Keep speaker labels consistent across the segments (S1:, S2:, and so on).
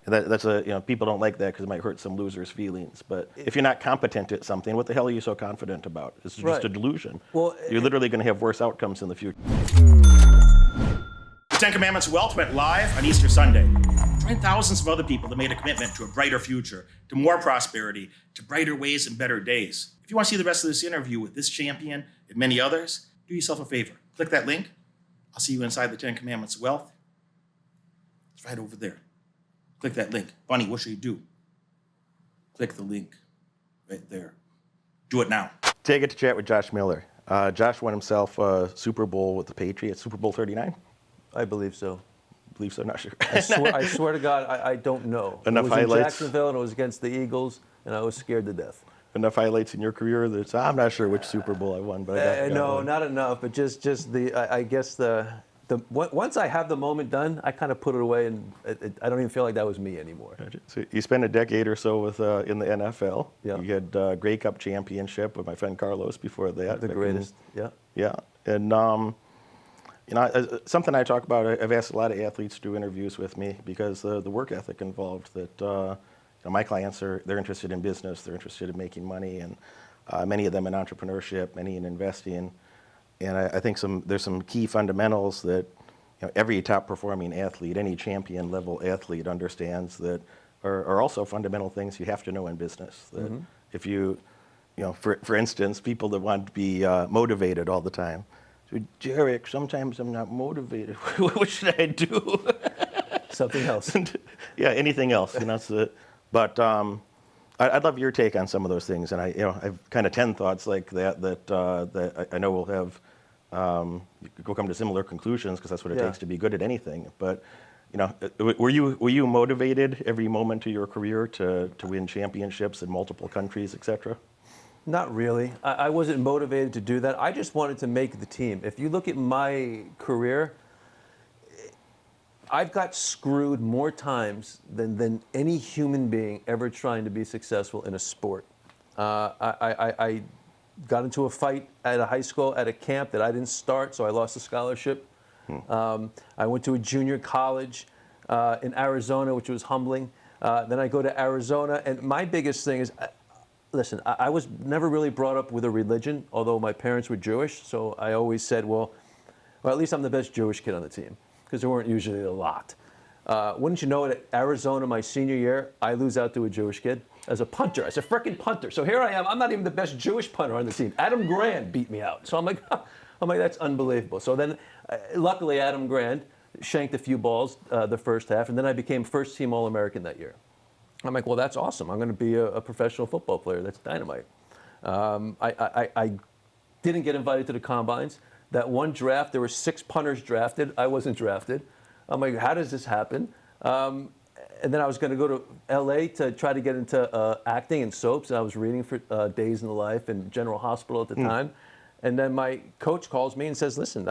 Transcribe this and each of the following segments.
S1: And that's people don't like that because it might hurt some losers' feelings. But if you're not competent at something, what the hell are you so confident about? It's just a delusion.
S2: Well,
S1: you're literally going to have worse outcomes in the future.
S3: The Ten Commandments of Wealth went live on Easter Sunday. Join thousands of other people that made a commitment to a brighter future, to more prosperity, to brighter ways and better days. If you want to see the rest of this interview with this champion and many others, do yourself a favor. Click that link. I'll see you inside the Ten Commandments of Wealth. It's right over there. Click that link. Bunny, what should you do? Click the link right there. Do it now.
S1: Today I get to chat with Josh Miller. Josh won himself a Super Bowl with the Patriots, Super Bowl 39.
S2: I believe so.
S1: Believe so, not sure.
S2: I swear to God, I don't know.
S1: Enough
S2: it was
S1: highlights.
S2: in Jacksonville, and it was against the Eagles, and I was scared to death.
S1: Enough highlights in your career that I'm not sure which Super Bowl I won, but I got
S2: no,
S1: one.
S2: not enough. But just I guess once I have the moment done, I kind of put it away, and I don't even feel like that was me anymore.
S1: So you spent a decade or so with in the NFL.
S2: Yeah.
S1: You had Grey Cup championship with my friend Carlos before that.
S2: The greatest. Yeah.
S1: Yeah, and something I talk about. I've asked a lot of athletes to do interviews with me because the work ethic involved. That my clients they're interested in business. They're interested in making money, and many of them in entrepreneurship, many in investing. And I think there's some key fundamentals that every top performing athlete, any champion level athlete understands that are also fundamental things you have to know in business. That if for instance, people that want to be motivated all the time. So, Derek, sometimes I'm not motivated. What should I do?
S2: Something else.
S1: Yeah, anything else. But I'd love your take on some of those things, and I've kind of 10 thoughts like that I know we'll have. We'll come to similar conclusions because that's what it takes to be good at anything. But were you motivated every moment of your career to win championships in multiple countries, etc.?
S2: Not really. I wasn't motivated to do that. I just wanted to make the team. If you look at my career, I've got screwed more times than any human being ever trying to be successful in a sport. I got into a fight at a high school at a camp that I didn't start, so I lost a scholarship. I went to a junior college in Arizona, which was humbling. Then I go to Arizona, and my biggest thing is, listen, I was never really brought up with a religion, although my parents were Jewish, so I always said, well, at least I'm the best Jewish kid on the team, because there weren't usually a lot. Wouldn't you know it, at Arizona, my senior year, I lose out to a Jewish kid as a punter, as a frickin' punter. So here I am, I'm not even the best Jewish punter on the team. Adam Grand beat me out. So I'm like, that's unbelievable. So then, luckily, Adam Grand shanked a few balls the first half, and then I became first team All-American that year. I'm like, well, that's awesome. I'm going to be a professional football player. That's dynamite. I didn't get invited to the combines. That one draft, there were 6 punters drafted. I wasn't drafted. I'm like, how does this happen? And then I was going to go to L.A. to try to get into acting and soaps. And I was reading for Days in the Life and General Hospital at the time. And then my coach calls me and says, listen,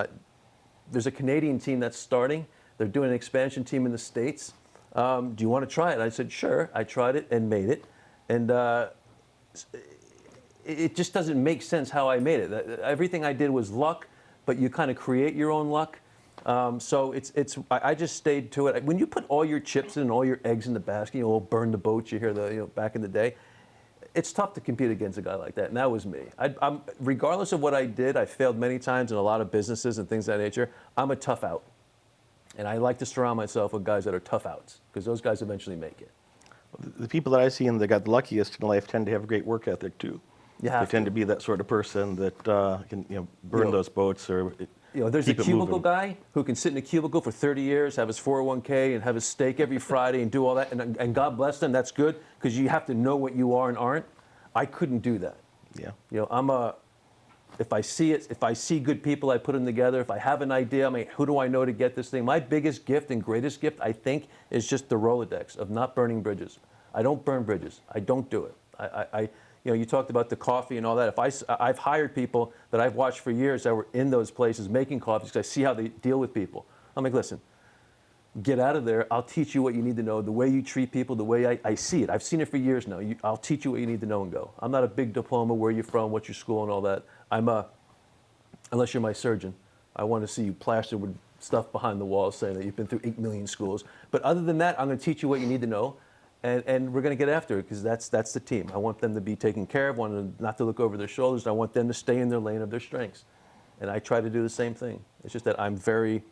S2: there's a Canadian team that's starting. They're doing an expansion team in the States. Do you want to try it? I said, sure. I tried it and made it. And it just doesn't make sense how I made it. Everything I did was luck, but you kind of create your own luck. So I just stayed to it. When you put all your chips in and all your eggs in the basket, burn the boats, you hear back in the day, it's tough to compete against a guy like that. And that was me. I'm regardless of what I did, I failed many times in a lot of businesses and things of that nature. I'm a tough out. And I like to surround myself with guys that are tough outs, because those guys eventually make it.
S1: The people that I see and that got the luckiest in life tend to have a great work ethic too. They tend to be that sort of person that can burn those boats or
S2: there's a cubicle guy who can sit in a cubicle for 30 years, have his 401k, and have his steak every Friday and do all that. And God bless them, that's good, because you have to know what you are and aren't. I couldn't do that. Yeah. If I see good people, I put them together. If I have an idea, who do I know to get this thing? My biggest gift and greatest gift, I think, is just the Rolodex of not burning bridges. I don't burn bridges. I don't do it. You talked about the coffee and all that. I've hired people that I've watched for years that were in those places making coffees because I see how they deal with people. I'm like, listen, get out of there. I'll teach you what you need to know, the way you treat people, the way I see it. I've seen it for years now. I'll teach you what you need to know and go. I'm not a big diploma, where you're from, what's your school and all that. Unless you're my surgeon, I want to see you plastered with stuff behind the walls saying that you've been through 8 million schools. But other than that, I'm going to teach you what you need to know, and we're going to get after it because that's the team. I want them to be taken care of, want them not to look over their shoulders. I want them to stay in their lane of their strengths. And I try to do the same thing. It's just that I'm very,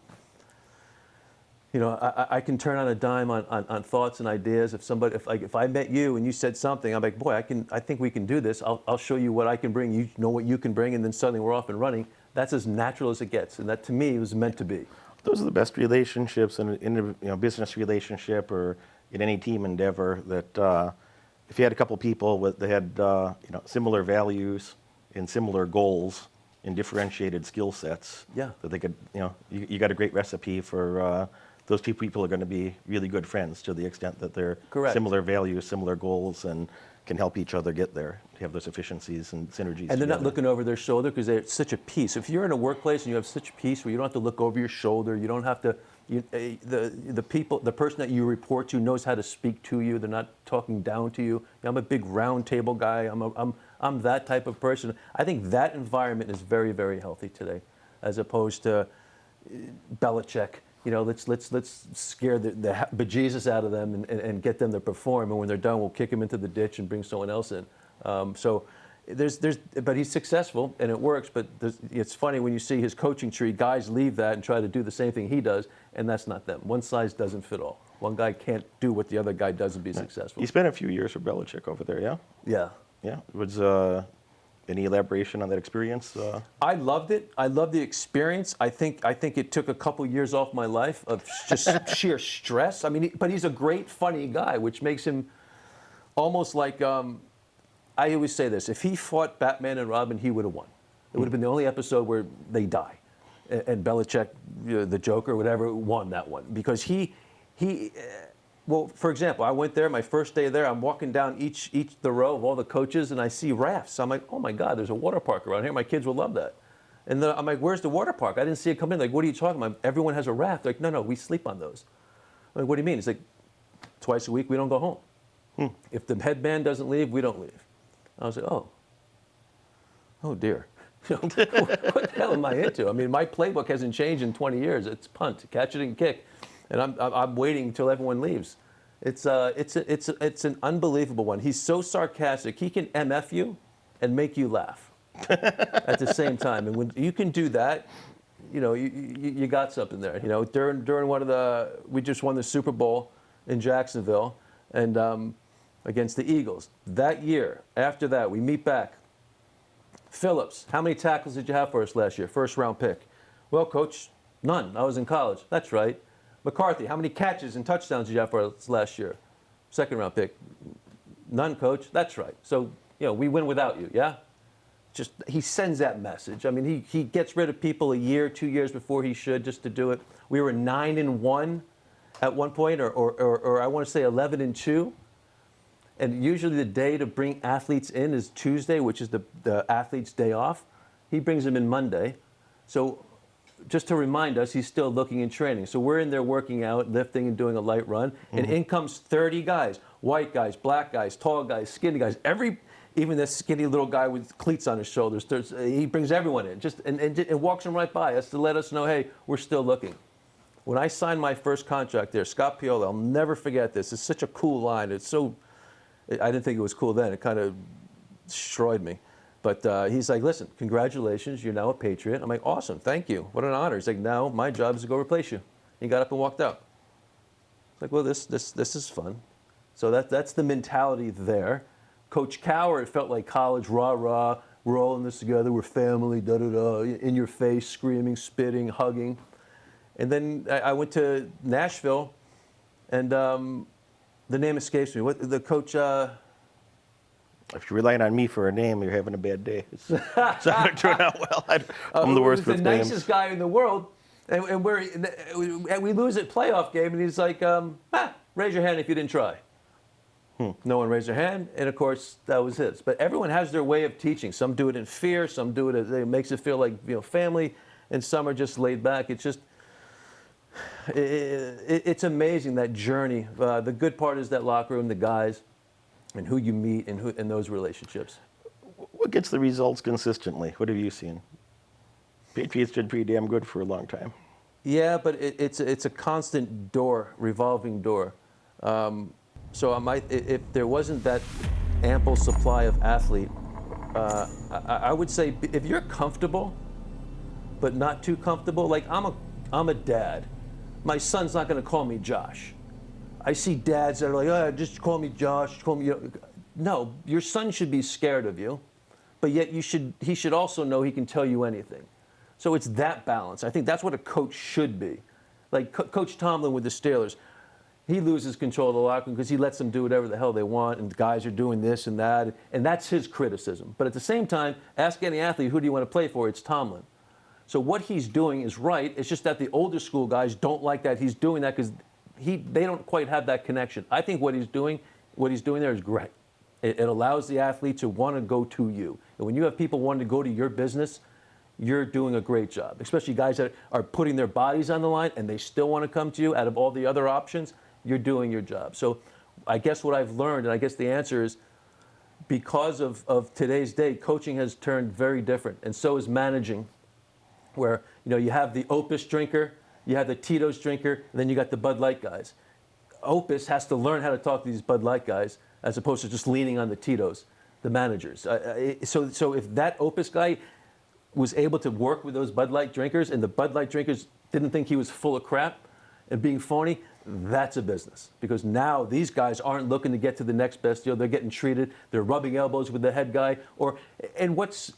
S2: I can turn on a dime on thoughts and ideas. If I met you and you said something, I'm like, boy, I think we can do this. I'll show you what I can bring. You know what you can bring, and then suddenly we're off and running. That's as natural as it gets, and that to me was meant to be.
S1: Those are the best relationships in a business relationship or in any team endeavor. That if you had a couple people that had similar values and similar goals and differentiated skill sets,
S2: Yeah.
S1: that they could, you got a great recipe for. Those two people are going to be really good friends to the extent that they're
S2: Correct.
S1: similar values, similar goals, and can help each other get there, have those efficiencies and synergies.
S2: And they're not
S1: together.
S2: looking over their shoulder because they're such a peace. If you're in a workplace and you have such peace where you don't have to look over your shoulder, you don't have to, the person that you report to knows how to speak to you. They're not talking down to you. I'm a big round table guy. I'm that type of person. I think that environment is very, very healthy today, as opposed to Belichick. Let's scare the bejesus out of them and get them to perform. And when they're done, we'll kick them into the ditch and bring someone else in. But he's successful and it works. But it's funny when you see his coaching tree, guys leave that and try to do the same thing he does, and that's not them. One size doesn't fit all. One guy can't do what the other guy does and be successful.
S1: You spent a few years with Belichick over there, yeah?
S2: Yeah.
S1: Yeah. Was any elaboration on that experience?
S2: I loved it. I loved the experience. I think it took a couple years off my life of just sheer stress. I mean, but he's a great, funny guy, which makes him almost like, I always say this, if he fought Batman and Robin, he would have won. It would have been the only episode where they die. And Belichick, the Joker, whatever, won that one. Because well, for example, I went there, my first day there, I'm walking down the row of all the coaches, and I see rafts. I'm like, oh my God, there's a water park around here. My kids will love that. And then I'm like, where's the water park? I didn't see it come in. Like, what are you talking about? Everyone has a raft. They're like, no, we sleep on those. I'm like, what do you mean? It's like, twice a week, we don't go home. If the headband doesn't leave, we don't leave. I was like, oh dear. What the hell am I into? I mean, my playbook hasn't changed in 20 years. It's punt, catch it and kick. And I'm waiting until everyone leaves. It's an unbelievable one. He's so sarcastic. He can MF you and make you laugh at the same time. And when you can do that, you got something there. During we just won the Super Bowl in Jacksonville and against the Eagles. That year, after that, we meet back. Phillips, how many tackles did you have for us last year? First round pick. Well, coach, none. I was in college. That's right. McCarthy, how many catches and touchdowns did you have for us last year? Second round pick. None, coach. That's right. So, we win without you, yeah? Just, he sends that message. I mean, he gets rid of people a year, 2 years before he should just to do it. We were 9-1 at one point, or I want to say 11-2. And usually the day to bring athletes in is Tuesday, which is the athlete's day off. He brings them in Monday. So just to remind us, he's still looking in training. So we're in there working out, lifting and doing a light run. And in comes 30 guys, white guys, black guys, tall guys, skinny guys. Even this skinny little guy with cleats on his shoulders, he brings everyone in and walks them right by us to let us know, hey, we're still looking. When I signed my first contract there, Scott Pioli, I'll never forget this. It's such a cool line. I didn't think it was cool then. It kind of destroyed me. But he's like, listen, congratulations, you're now a Patriot. I'm like, awesome, thank you. What an honor. He's like, now my job is to go replace you. He got up and walked out. It's like, well, this is fun. So that's the mentality there. Coach Cowher, it felt like college, rah-rah, we're all in this together, we're family, da-da-da, in your face, screaming, spitting, hugging. And then I went to Nashville, and the name escapes me. What the coach?
S1: If you're relying on me for a name, you're having a bad day. It's not going to turn out well. I'm the worst with names.
S2: He's the nicest guy in the world, and we lose at playoff game, and he's like, raise your hand if you didn't try. No one raised their hand, and of course that was his. But everyone has their way of teaching. Some do it in fear. Some do it. It makes it feel like family, and some are just laid back. It's just. It's amazing, that journey. The good part is that locker room, the guys, and who you meet, and those relationships.
S1: What gets the results consistently? What have you seen? Patriots did pretty damn good for a long time.
S2: Yeah, but it's a constant door, revolving door. So if there wasn't that ample supply of athlete, I would say if you're comfortable, but not too comfortable, like I'm a dad. My son's not going to call me Josh. I see dads that are like, oh, just call me Josh, call me. No, your son should be scared of you, but yet he should also know he can tell you anything. So it's that balance. I think that's what a coach should be. Like Coach Tomlin with the Steelers, he loses control of the locker room because he lets them do whatever the hell they want, and the guys are doing this and that, and that's his criticism. But at the same time, ask any athlete, who do you want to play for? It's Tomlin. So what he's doing is right. It's just that the older school guys don't like that he's doing that because they don't quite have that connection. I think what he's doing there is great. It allows the athlete to want to go to you. And when you have people wanting to go to your business, you're doing a great job, especially guys that are putting their bodies on the line and they still want to come to you out of all the other options. You're doing your job. So I guess what I've learned, and I guess the answer is, because of today's day, coaching has turned very different, and so is managing, where you have the Opus drinker, you have the Tito's drinker, and then you got the Bud Light guys. Opus has to learn how to talk to these Bud Light guys as opposed to just leaning on the Tito's, the managers. So if that Opus guy was able to work with those Bud Light drinkers and the Bud Light drinkers didn't think he was full of crap and being phony, that's a business. Because now these guys aren't looking to get to the next best deal. They're getting treated. They're rubbing elbows with the head guy. And what's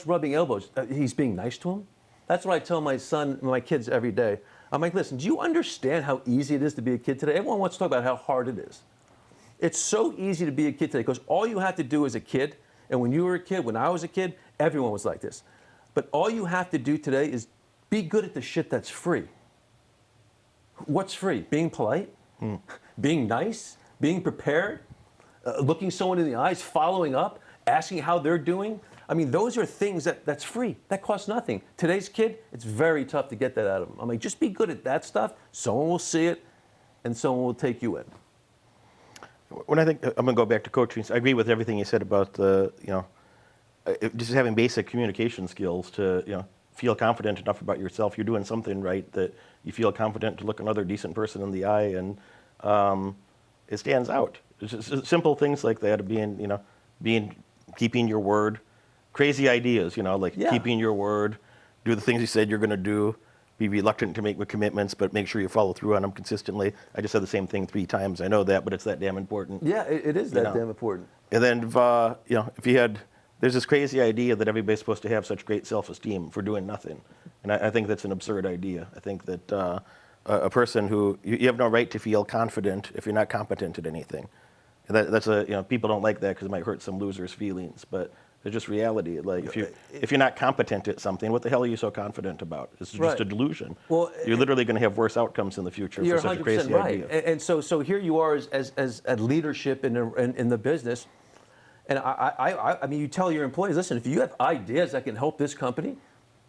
S2: rubbing elbows? He's being nice to him. That's what I tell my kids every day. I'm like, listen, do you understand how easy it is to be a kid today? Everyone wants to talk about how hard it is. It's so easy to be a kid today because all you have to do as a kid, and when you were a kid, when I was a kid, everyone was like this. But all you have to do today is be good at the shit that's free. What's free? Being polite, being nice, being prepared, looking someone in the eyes, following up, asking how they're doing. I mean, those are things that's free. That costs nothing. Today's kid, it's very tough to get that out of them. I'm like, just be good at that stuff. Someone will see it, and someone will take you in.
S1: When I think, I'm going to go back to coaching. I agree with everything you said about just having basic communication skills to, feel confident enough about yourself. You're doing something right that you feel confident to look another decent person in the eye, and it stands out. It's just simple things like that of keeping your word. Crazy ideas, keeping your word, do the things you said you're going to do, be reluctant to make commitments, but make sure you follow through on them consistently. I just said the same thing 3 times. I know that, but it's that damn important.
S2: Yeah, it is that damn important.
S1: And then, if you had, there's this crazy idea that everybody's supposed to have such great self-esteem for doing nothing. And I think that's an absurd idea. I think that a person who, you have no right to feel confident if you're not competent at anything. And that's people don't like that because it might hurt some losers' feelings, but it's just reality. Like if you're not competent at something, what the hell are you so confident about? It's just a delusion. Well, you're literally going to have worse outcomes in the future for such a crazy idea.
S2: And so here you are as a leadership in the business, and I mean, you tell your employees, listen, if you have ideas that can help this company,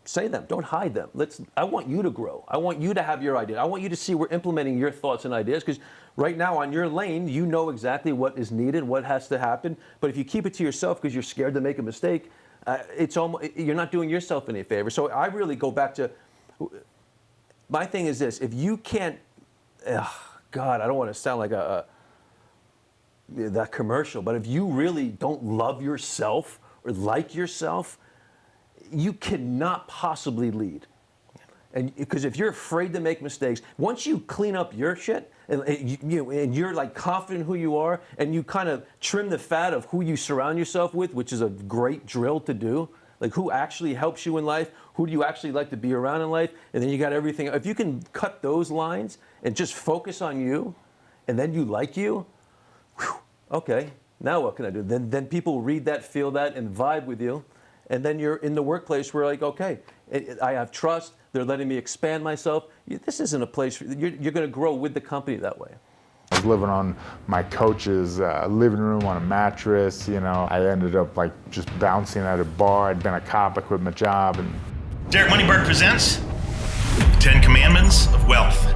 S2: say them. Don't hide them. I want you to grow. I want you to have your idea. I want you to see we're implementing your thoughts and ideas, because right now on your lane, you know exactly what is needed, what has to happen. But if you keep it to yourself because you're scared to make a mistake, you're not doing yourself any favor. So I really go back to, my thing is this: if you can't, God, I don't want to sound like that commercial, but if you really don't love yourself or like yourself, you cannot possibly lead. And because if you're afraid to make mistakes, once you clean up your shit and you're like confident in who you are, and you kind of trim the fat of who you surround yourself with, which is a great drill to do, like who actually helps you in life, who do you actually like to be around in life, and then you got everything. If you can cut those lines and just focus on you, and then you like you, okay, now what can I do? Then people read that, feel that, and vibe with you. And then you're in the workplace where, like, okay, I have trust. They're letting me expand myself. This isn't a place you're going to grow with the company that way.
S4: I was living on my coach's living room on a mattress. I ended up like just bouncing at a bar. I'd been a cop. I quit my job. And
S3: Derek Moneyberg presents the 10 Commandments of Wealth.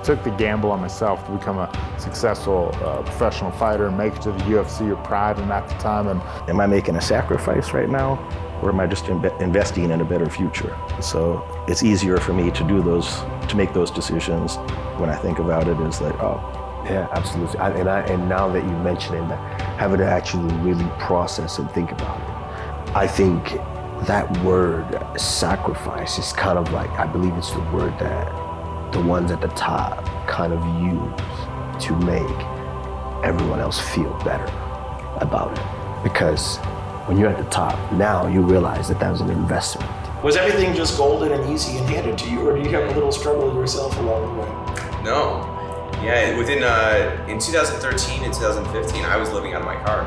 S4: Took the gamble on myself to become a successful professional fighter and make it to the UFC or Pride, and at the time. And
S1: am I making a sacrifice right now? or am I just investing in a better future? So it's easier for me to do those, to make those decisions when I think about it is that,
S5: Yeah, absolutely. And now that you mention it, having to actually really process and think about it, I think that word sacrifice is kind of like, I believe it's the word that the ones at the top kind of use to make everyone else feel better about it. Because when you're at the top, now you realize that was an investment.
S3: Was everything just golden and easy and handed to you, or do you have a little struggle yourself along the way?
S6: No. Yeah, in 2013 and 2015, I was living out of my car,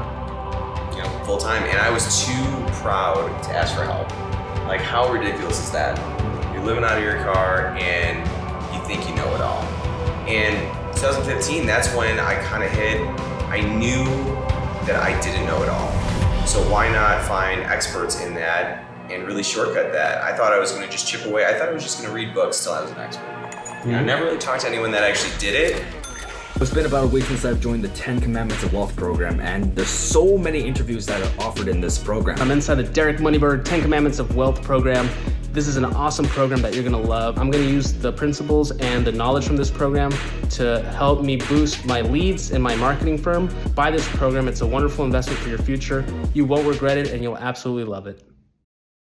S6: full time, and I was too proud to ask for help. Like, how ridiculous is that? You're living out of your car and you think you know it all. And 2015, that's when I kind of I knew that I didn't know it all. So why not find experts in that and really shortcut that? I thought I was going to just chip away. I thought I was just going to read books till I was an expert. I never really talked to anyone that actually did it.
S7: It's been about a week since I've joined the 10 Commandments of Wealth program, and there's so many interviews that are offered in this program.
S8: I'm inside the Derek Moneyberg 10 Commandments of Wealth program. This is an awesome program that you're gonna love. I'm gonna use the principles and the knowledge from this program to help me boost my leads in my marketing firm. Buy this program, it's a wonderful investment for your future. You won't regret it and you'll absolutely love it.